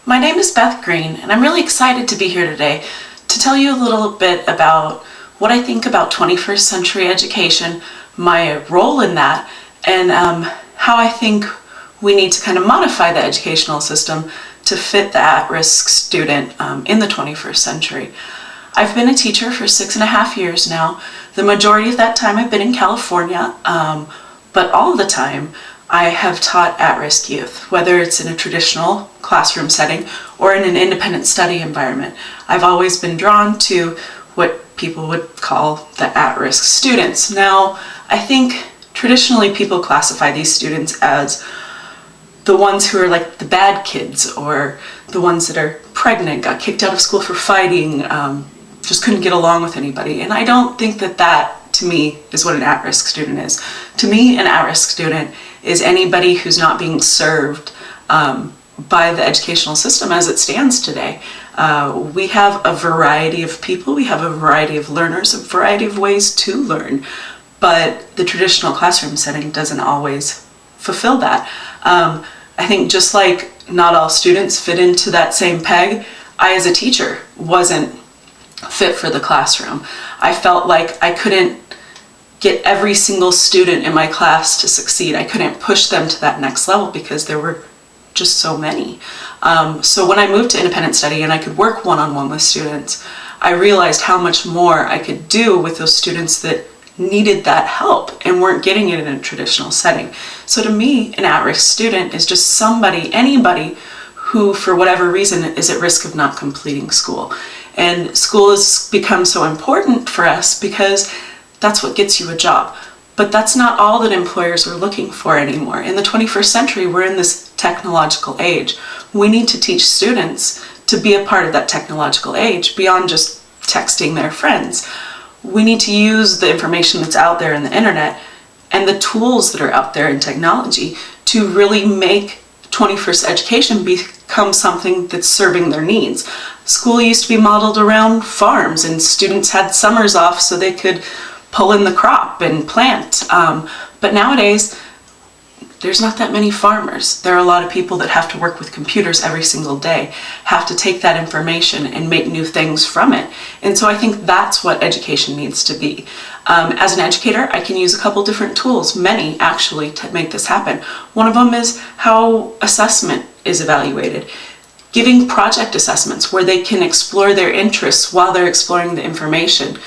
My name is Beth Green, and I'm really excited to be here today to tell you a little bit about what I think about 21st century education, my role in that, and how I think we need to kind of modify the educational system to fit the at-risk student in the 21st century. I've been a teacher for 6.5 years now. The majority of that time I've been in California, but all of the time I have taught at-risk youth, whether it's in a traditional classroom setting or in an independent study environment. I've always been drawn to what people would call the at-risk students. Now, I think traditionally people classify these students as the ones who are like the bad kids, or the ones that are pregnant, got kicked out of school for fighting, just couldn't get along with anybody. And I don't think that to me is what an at-risk student is. To me, an at-risk student is anybody who's not being served by the educational system as it stands today. We have a variety of people, we have a variety of learners, a variety of ways to learn, but the traditional classroom setting doesn't always fulfill that. I think just like not all students fit into that same peg, I as a teacher wasn't fit for the classroom. I felt like I couldn't get every single student in my class to succeed. I couldn't push them to that next level because there were just so many. So when I moved to independent study and I could work one-on-one with students, I realized how much more I could do with those students that needed that help and weren't getting it in a traditional setting. So to me, an at-risk student is just somebody, anybody who for whatever reason is at risk of not completing school. And school has become so important for us because that's what gets you a job. But that's not all that employers are looking for anymore. In the 21st century, we're in this technological age. We need to teach students to be a part of that technological age beyond just texting their friends. We need to use the information that's out there in the internet and the tools that are out there in technology to really make 21st education become something that's serving their needs. School used to be modeled around farms, and students had summers off so they could pull in the crop and plant. But nowadays, there's not that many farmers. There are a lot of people that have to work with computers every single day, have to take that information and make new things from it. And so I think that's what education needs to be. As an educator, I can use a couple different tools, many actually, to make this happen. One of them is how assessment is evaluated. Giving project assessments where they can explore their interests while they're exploring the information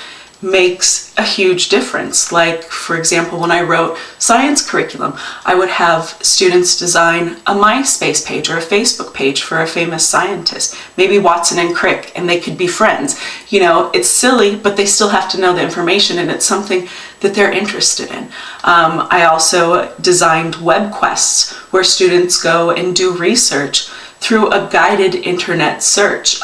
makes a huge difference. Like, for example, when I wrote science curriculum, I would have students design a MySpace page or a Facebook page for a famous scientist, maybe Watson and Crick, and they could be friends. You know, it's silly, but they still have to know the information, and it's something that they're interested in. I also designed web quests where students go and do research through a guided internet search.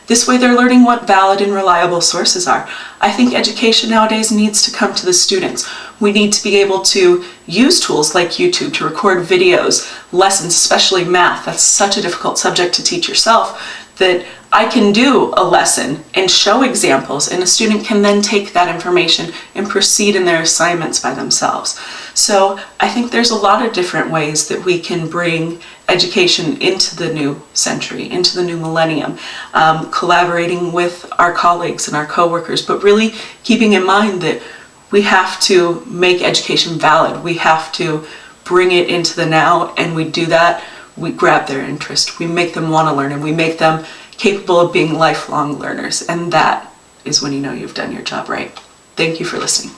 This way they're learning what valid and reliable sources are. I think education nowadays needs to come to the students. We need to be able to use tools like YouTube to record videos, lessons, especially math. That's such a difficult subject to teach yourself, that I can do a lesson and show examples, and a student can then take that information and proceed in their assignments by themselves. So I think there's a lot of different ways that we can bring education into the new century, into the new millennium, collaborating with our colleagues and our coworkers, but really keeping in mind that we have to make education valid. We have to bring it into the now, and we do that. We grab their interest, we make them want to learn, and we make them capable of being lifelong learners. And that is when you know you've done your job right. Thank you for listening.